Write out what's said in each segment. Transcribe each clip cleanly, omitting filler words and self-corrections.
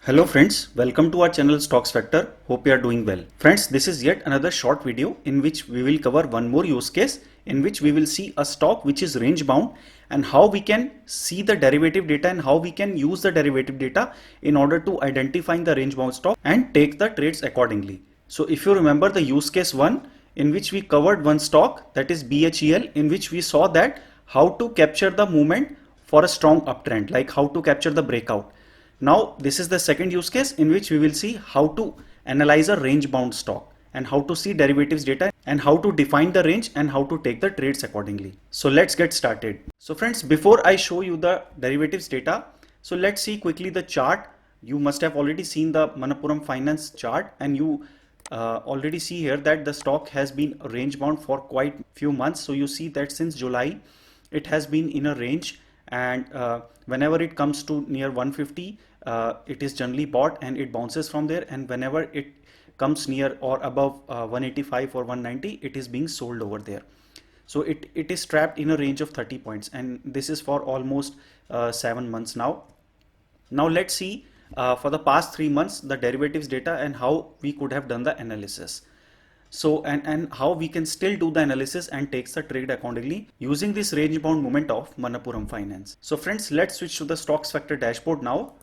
Hello friends, welcome to our channel Stocks Factor. Hope you are doing well. Friends, this is yet another short video in which we will cover one more use case in which we will see a stock which is range bound and how we can see the derivative data and how we can use the derivative data in order to identifying the range bound stock and take the trades accordingly. So if you remember the use case 1 in which we covered one stock, that is BHEL, in which we saw that how to capture the movement for a strong uptrend, like how to capture the breakout. Now this is the second use case in which we will see how to analyze a range bound stock and how to see derivatives data and how to define the range and how to take the trades accordingly. So let's get started. So friends, before I show you the derivatives data, so let's see quickly the chart. You must have already seen the Manappuram Finance chart, and you already see here that the stock has been range bound for quite few months. So you see that since July it has been in a range, and whenever it comes to near 150, it is generally bought and it bounces from there, and whenever it comes near or above 185 or 190, it is being sold over there. So it is trapped in a range of 30 points, and this is for almost 7 months now. Now let's see for the past 3 months the derivatives data and how we could have done the analysis. So and how we can still do the analysis and takes the trade accordingly using this range bound movement of Manappuram Finance. So friends, let's switch to the Stocks Factor dashboard now.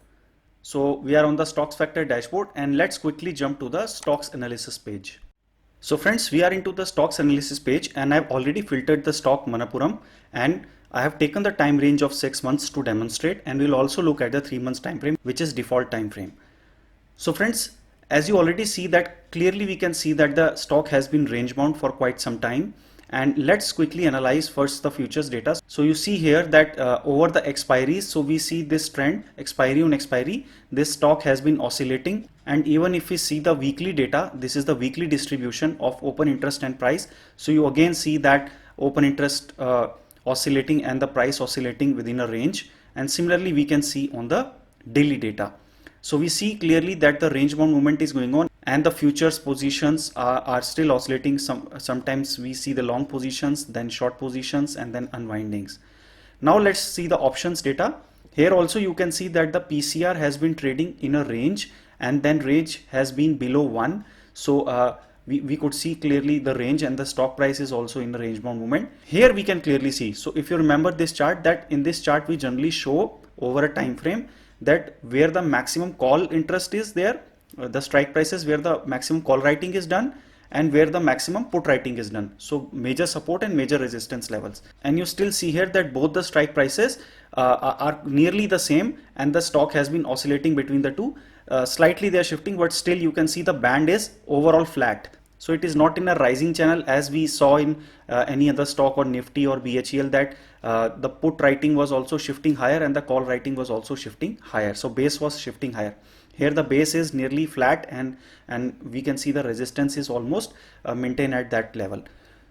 So we are on the Stocks Factor dashboard, and let's quickly jump to the stocks analysis page. So friends, we are into the stocks analysis page, and I've already filtered the stock Manappuram, and I have taken the time range of 6 months to demonstrate, and we'll also look at the 3 months time frame, which is default time frame. So friends, as you already see that clearly we can see that the stock has been range bound for quite some time. And let's quickly analyze first the futures data. So you see here that over the expiries, so we see this trend expiry on expiry, this stock has been oscillating. And even if we see the weekly data, this is the weekly distribution of open interest and price. So you again see that open interest oscillating and the price oscillating within a range. And similarly we can see on the daily data. So we see clearly that the range bound movement is going on, and the futures positions are still oscillating. Sometimes we see the long positions, then short positions, and then unwindings. Now let's see the options data. Here also you can see that the PCR has been trading in a range, and then range has been below 1. So we could see clearly the range, and the stock price is also in the range bound movement. Here we can clearly see. So if you remember this chart, that in this chart we generally show over a time frame that where the maximum call interest is there, the strike prices where the maximum call writing is done, and where the maximum put writing is done. So major support and major resistance levels, and you still see here that both the strike prices are nearly the same, and the stock has been oscillating between the two. Slightly they are shifting, but still you can see the band is overall flat. So it is not in a rising channel as we saw in any other stock or Nifty or BHEL, that the put writing was also shifting higher and the call writing was also shifting higher. So base was shifting higher. Here the base is nearly flat, and we can see the resistance is almost maintained at that level.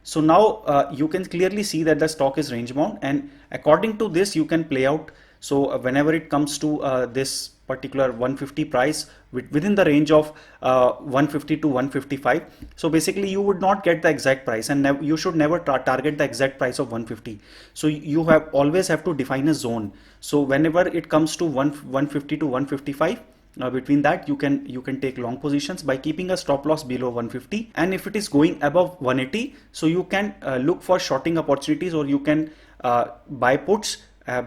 So now you can clearly see that the stock is range bound, and according to this you can play out. So whenever it comes to this particular 150 price within the range of 150 to 155, so basically you would not get the exact price, and you should never target the exact price of 150. So you always have to define a zone. So whenever it comes to 150 to 155, between that you can take long positions by keeping a stop loss below 150, and if it is going above 180, so you can look for shorting opportunities, or you can buy puts,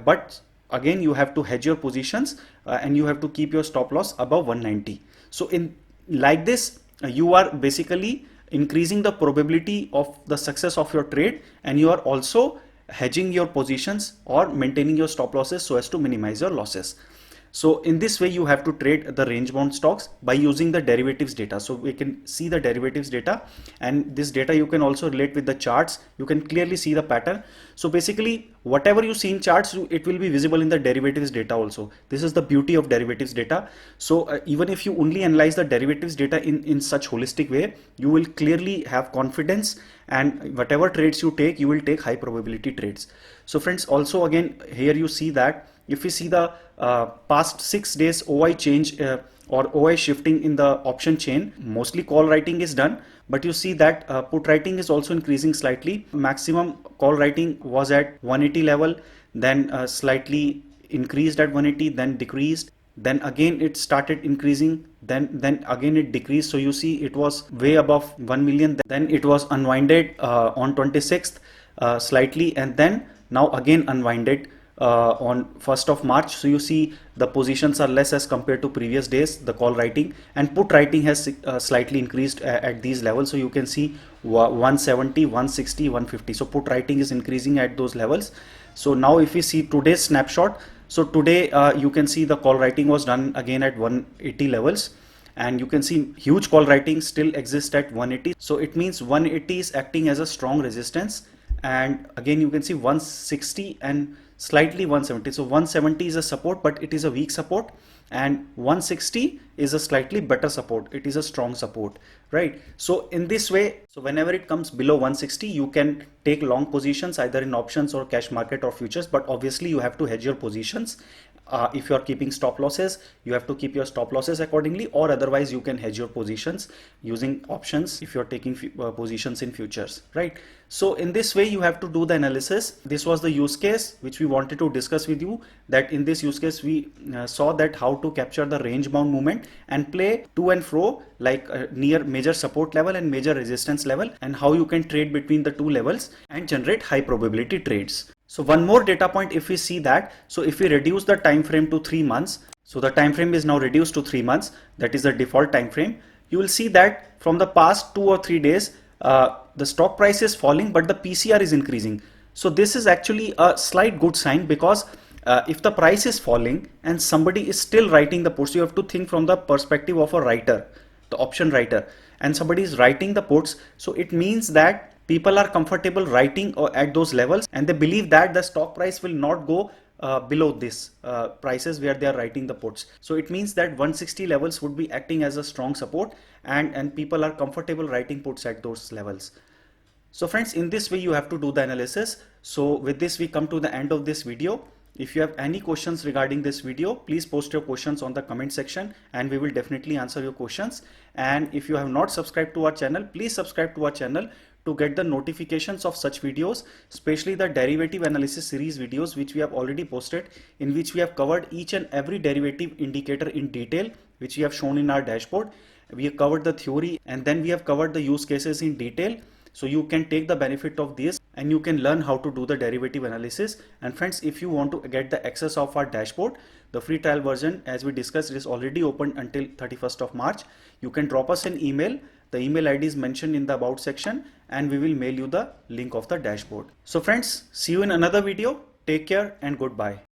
but again you have to hedge your positions, and you have to keep your stop loss above 190. So in like this you are basically increasing the probability of the success of your trade, and you are also hedging your positions or maintaining your stop losses so as to minimize your losses. So in this way you have to trade the range bound stocks by using the derivatives data. So we can see the derivatives data, and this data you can also relate with the charts. You can clearly see the pattern. So basically whatever you see in charts, it will be visible in the derivatives data also. This is the beauty of derivatives data. So even if you only analyze the derivatives data in such holistic way, you will clearly have confidence, and whatever trades you take, you will take high probability trades. So friends, also again here you see that if we see the past 6 days OI change or OI shifting in the option chain, mostly call writing is done, but you see that put writing is also increasing slightly. Maximum call writing was at 180 level, then slightly increased at 180, then decreased, then again it started increasing, then again it decreased. So you see it was way above 1 million, then it was unwinded on 26th slightly, and then now again unwinded on 1st of March. So you see the positions are less as compared to previous days. The call writing and put writing has slightly increased at these levels. So you can see 170, 160, 150. So put writing is increasing at those levels. So now if we see today's snapshot, so today you can see the call writing was done again at 180 levels, and you can see huge call writing still exists at 180. So it means 180 is acting as a strong resistance, and again you can see 160 and slightly 170. So 170 is a support, but it is a weak support, and 160 is a slightly better support. It is a strong support, right? So in this way, so whenever it comes below 160, you can take long positions either in options or cash market or futures, but obviously you have to hedge your positions. If you are keeping stop losses, you have to keep your stop losses accordingly, or otherwise you can hedge your positions using options if you're taking positions in futures, right? So in this way you have to do the analysis. This was the use case which we wanted to discuss with you, that in this use case we saw that how to capture the range bound movement and play to and fro like near major support level and major resistance level, and how you can trade between the two levels and generate high probability trades. So one more data point, if we see that, so if we reduce the time frame to 3 months, so the time frame is now reduced to 3 months, that is the default time frame. You will see that from the past 2 or 3 days, the stock price is falling, but the PCR is increasing. So this is actually a slight good sign, because if the price is falling and somebody is still writing the puts, you have to think from the perspective of a writer, the option writer, and somebody is writing the puts. So it means that people are comfortable writing at those levels, and they believe that the stock price will not go below this prices where they are writing the puts. So it means that 160 levels would be acting as a strong support, and people are comfortable writing puts at those levels. So friends, in this way you have to do the analysis. So with this we come to the end of this video. If you have any questions regarding this video, please post your questions on the comment section and we will definitely answer your questions. And if you have not subscribed to our channel, please subscribe to our channel to get the notifications of such videos, especially the derivative analysis series videos which we have already posted, in which we have covered each and every derivative indicator in detail, which we have shown in our dashboard. We have covered the theory, and then we have covered the use cases in detail. So you can take the benefit of this and you can learn how to do the derivative analysis. And friends, if you want to get the access of our dashboard, the free trial version, as we discussed, is already open until 31st of March. You can drop us an email. The email ID is mentioned in the about section, and we will mail you the link of the dashboard. So friends, see you in another video. Take care and goodbye.